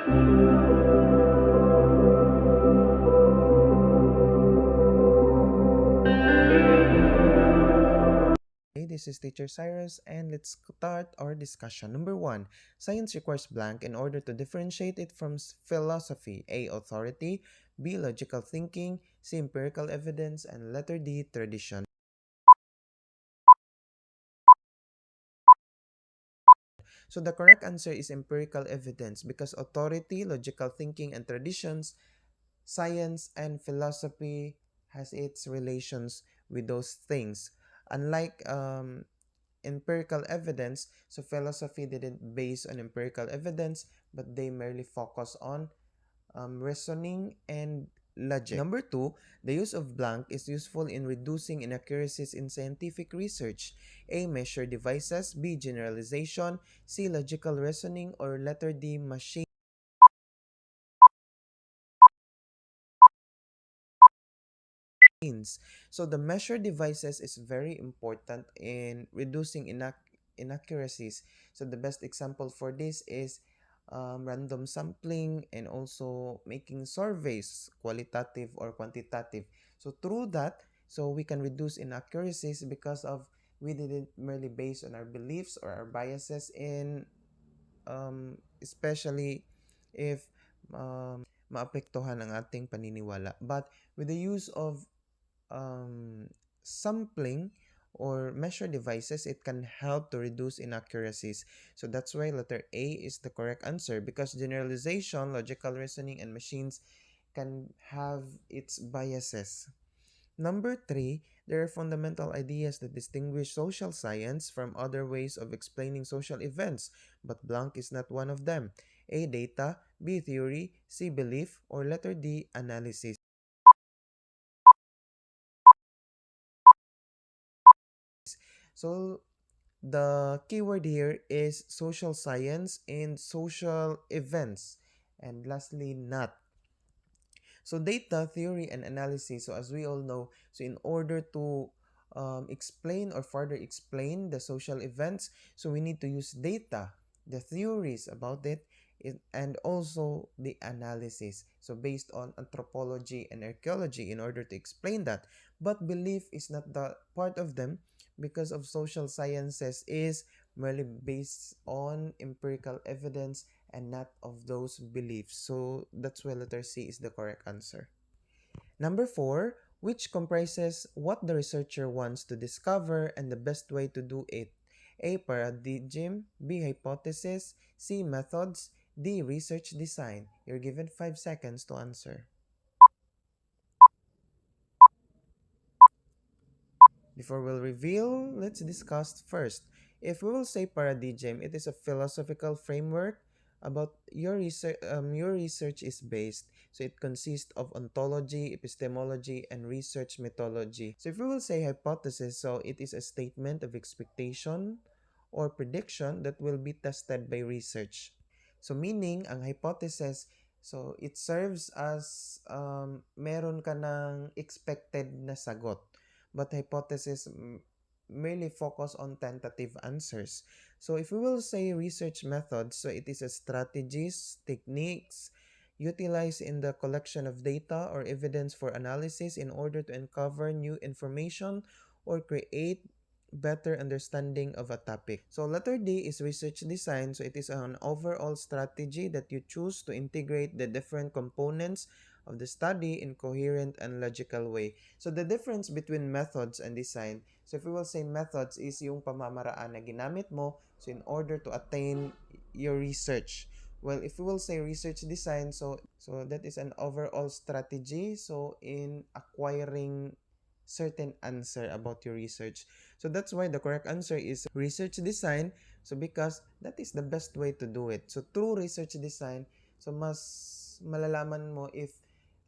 Hey, this is Teacher Cyrus, and let's start our discussion. Number one, science requires blank in order to differentiate it from philosophy. A. Authority. B. Logical thinking. C. Empirical evidence. And letter D. Tradition. So the correct answer is empirical evidence because authority, logical thinking, and traditions, science and philosophy has its relations with those things. Unlike empirical evidence, so philosophy didn't base on empirical evidence, but they merely focus on reasoning and logic. Number two, the use of blank is useful in reducing inaccuracies in scientific research. A. Measure devices. B. Generalization. C. Logical reasoning. Or letter D. Machine. So the measure devices is very important in reducing inaccuracies. So the best example for this is random sampling and also making surveys, qualitative or quantitative. So through that, so we can reduce inaccuracies because of we didn't merely base on our beliefs or our biases in especially if maapektuhan ang ating paniniwala. But with the use of sampling or measure devices, it can help to reduce inaccuracies. So that's why letter A is the correct answer because generalization, logical reasoning, and machines can have its biases. Number three, there are fundamental ideas that distinguish social science from other ways of explaining social events, but blank is not one of them. A. Data. B. Theory. C. Belief. Or letter D. Analysis. So the keyword here is social science and social events. And lastly, not. So data, theory, and analysis. So as we all know, so in order to explain or further explain the social events, so we need to use data, the theories about it, and also the analysis. So based on anthropology and archaeology in order to explain that. But belief is not the part of them because of social sciences is merely based on empirical evidence and not of those beliefs. So that's why letter C is the correct answer. Number four, which comprises what the researcher wants to discover and the best way to do it. A. Paradigm. B. Hypothesis. C. Methods. D. Research design. You're given 5 seconds to answer. Before we'll reveal, let's discuss first. If we will say paradigm, it is a philosophical framework about your research is based. So it consists of ontology, epistemology, and research methodology. So if we will say hypothesis, so it is a statement of expectation or prediction that will be tested by research. So meaning, ang hypothesis, so it serves as meron ka ng expected na sagot. But hypothesis merely focus on tentative answers. So if we will say research methods, so it is a strategies, techniques utilized in the collection of data or evidence for analysis in order to uncover new information or create better understanding of a topic. So letter D is research design. So it is an overall strategy that you choose to integrate the different components of the study in coherent and logical way. So the difference between methods and design, so if we will say methods is yung pamamaraan na ginamit mo so in order to attain your research. Well, if we will say research design, so that is an overall strategy so in acquiring certain answer about your research. So that's why the correct answer is research design. So because that is the best way to do it. So through research design, so mas malalaman mo if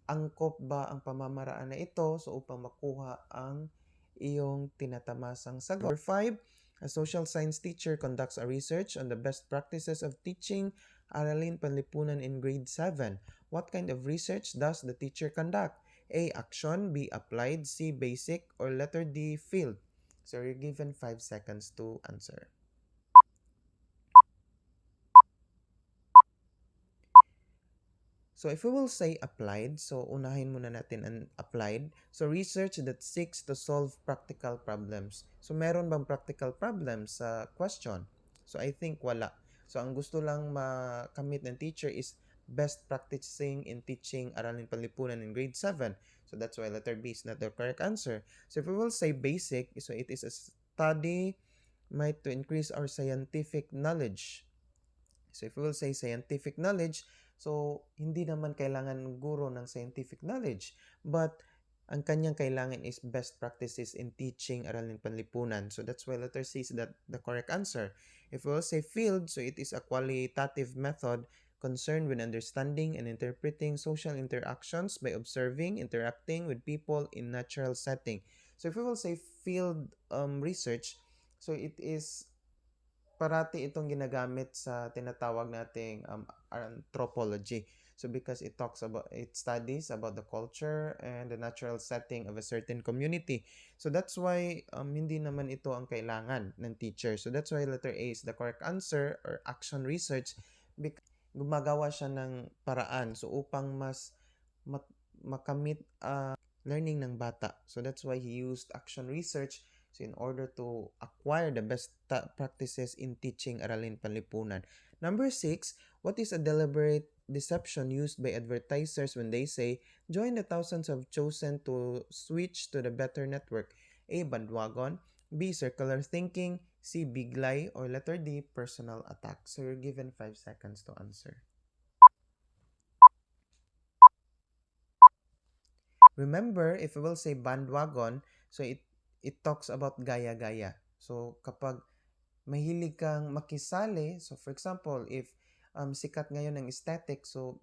angkop ba ang pamamaraan na ito so upang makuha ang iyong tinatamasang sagot. Number 5, a social science teacher conducts a research on the best practices of teaching Aralin Panlipunan in grade 7. What kind of research does the teacher conduct? A. Action. B. Applied. C. Basic. Or letter D. Field. So you're given 5 seconds to answer. So if we will say applied, so unahin muna natin ang applied. So research that seeks to solve practical problems. So meron bang practical problems sa question? So I think wala. So ang gusto lang makamit ng teacher is best practicing in teaching aralin panlipunan in grade 7. So that's why letter B is not the correct answer. So if we will say basic, so it is a study might to increase our scientific knowledge. So if we will say scientific knowledge, so hindi naman kailangan guro ng scientific knowledge. But ang kanyang kailangan is best practices in teaching aralin panlipunan. So that's why letter C is that the correct answer. If we will say field, so it is a qualitative method concerned with understanding and interpreting social interactions by observing, interacting with people in natural setting. So if we will say field research, so it is parati itong ginagamit sa tinatawag nating anthropology. So because it studies about the culture and the natural setting of a certain community. So that's why hindi naman ito ang kailangan ng teacher. So that's why letter A is the correct answer or action research because gumagawa siya ng paraan so upang mas makamit learning ng bata. So that's why he used action research so in order to acquire the best practices in teaching aralin panlipunan. Number 6, what is a deliberate deception used by advertisers when they say, join the thousands of chosen to switch to the better network? A. Bandwagon. B. Circular thinking. C. Big lie. Or letter D. Personal attack. So you're given 5 seconds to answer. Remember, if we will say bandwagon, so it talks about gaya-gaya. So kapag mahilig kang makisali, so for example, if sikat ngayon ng aesthetic, so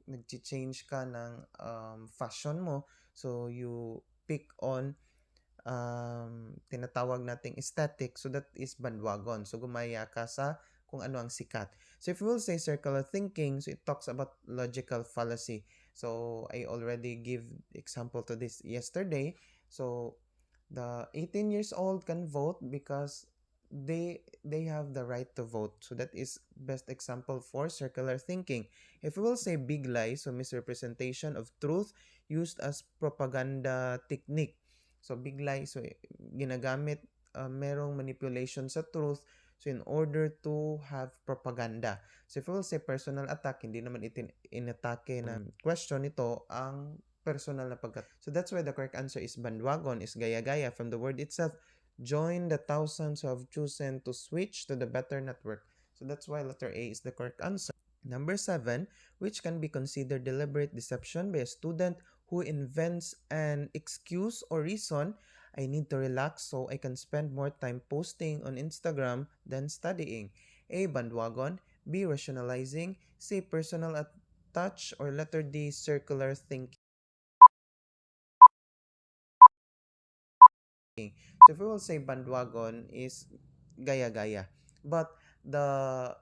nag-change ka ng fashion mo, so you pick on tinatawag nating aesthetic, so that is bandwagon. So gumaya ka sa kung ano ang sikat. So if we will say circular thinking, so it talks about logical fallacy. So I already give example to this yesterday. So the 18 years old can vote because they have the right to vote. So that is best example for circular thinking. If we will say big lie, so misrepresentation of truth used as propaganda technique. So big lie, so ginagamit merong manipulation sa truth so in order to have propaganda. So if we will say personal attack, hindi naman inatake na question ito ang personal na pagkat. So that's why the correct answer is bandwagon, is gaya-gaya from the word itself. Join the thousands who have chosen to switch to the better network. So that's why letter A is the correct answer. Number 7, which can be considered deliberate deception by a student who invents an excuse or reason. I need to relax so I can spend more time posting on Instagram than studying. A. Bandwagon. B. Rationalizing. C. Personal touch. Or letter D. Circular thinking. So if we will say bandwagon is gaya-gaya. But the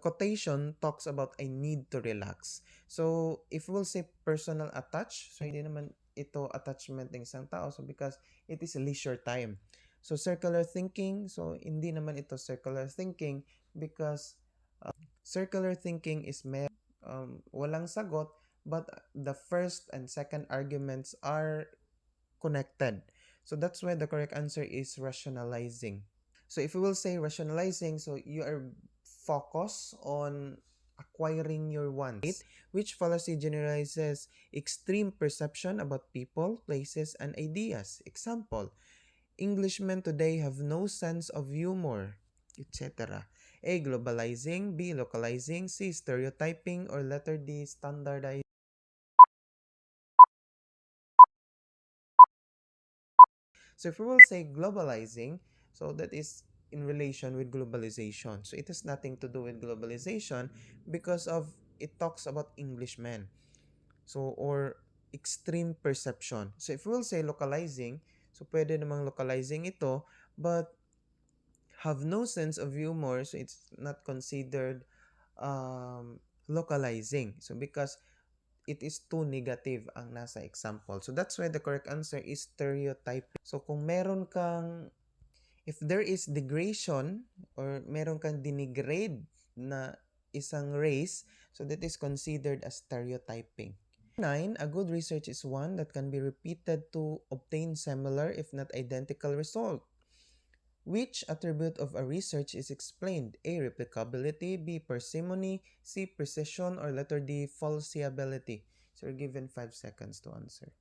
quotation talks about I need to relax. So if we will say personal attach, so hindi naman ito attachment ng isang tao. So because it is leisure time. So circular thinking, so hindi naman ito circular thinking because circular thinking is walang sagot but the first and second arguments are connected. So that's why the correct answer is rationalizing. So if we will say rationalizing, so you are focused on acquiring your wants. Which fallacy generalizes extreme perception about people, places, and ideas? Example, Englishmen today have no sense of humor, etc. A. Globalizing. B. Localizing. C. Stereotyping. Or letter D. Standardizing. So if we will say globalizing, so that is in relation with globalization. So it has nothing to do with globalization because of it talks about Englishmen. So or extreme perception. So if we will say localizing, so pwede namang localizing ito, but have no sense of humor, so it's not considered localizing. So because it is too negative ang nasa example. So that's why the correct answer is stereotyping. So kung meron kang, if there is degradation or meron kang denigrade na isang race, so that is considered as stereotyping. 9, a good research is one that can be repeated to obtain similar if not identical result. Which attribute of a research is explained? A. Replicability, B. Parsimony, C. Precision, or letter D. Falsiability. So you're given 5 seconds to answer.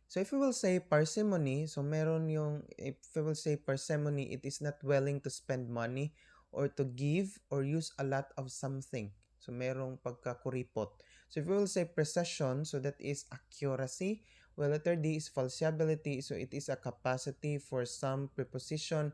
So if we will say parsimony, so meron yung, if we will say parsimony, it is not willing to spend money or to give or use a lot of something. So merong pagkakuripot. So if we will say precision, so that is accuracy. Well, letter D is falsiability. So it is a capacity for some preposition,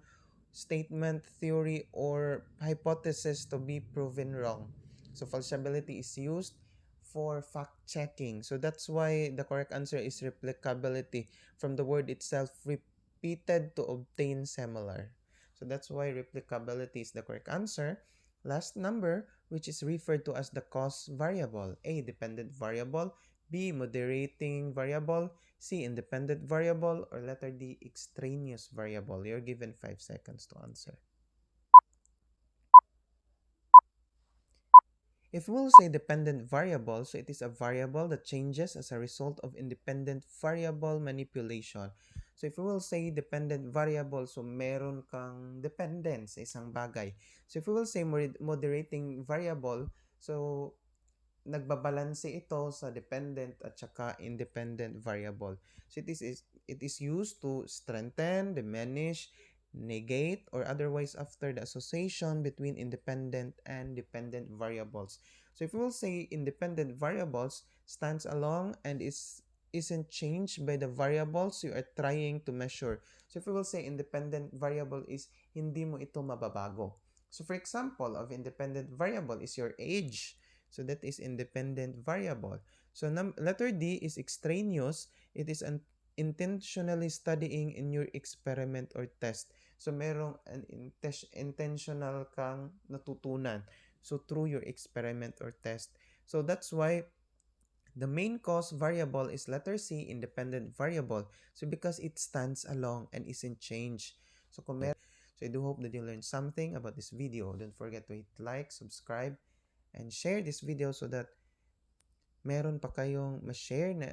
statement, theory, or hypothesis to be proven wrong. So falsiability is used for fact checking. So that's why the correct answer is replicability from the word itself, repeated to obtain similar. So that's why replicability is the correct answer. Last number, which is referred to as the cause variable. A. Dependent variable. B. Moderating variable. C. Independent variable. Or letter D. Extraneous variable. You're given 5 seconds to answer. If we'll say dependent variable, so it is a variable that changes as a result of independent variable manipulation. So if we will say dependent variable, so meron kang dependence sa isang bagay. So if we will say moderating variable, so nagbabalanse ito sa dependent at saka independent variable. So it is used to strengthen, diminish, negate, or otherwise after the association between independent and dependent variables. So if we will say independent variables stands alone and isn't changed by the variables you are trying to measure. So if we will say independent variable is hindi mo ito mababago. So for example, of independent variable is your age. So that is independent variable. So letter D is extraneous. It is an intentionally studying in your experiment or test. So merong an intentional kang natutunan. So through your experiment or test. So that's why the main cause variable is letter C, independent variable. So because it stands alone and isn't changed. So so I do hope that you learned something about this video. Don't forget to hit like, subscribe, and share this video so that meron pa kayong ma-share na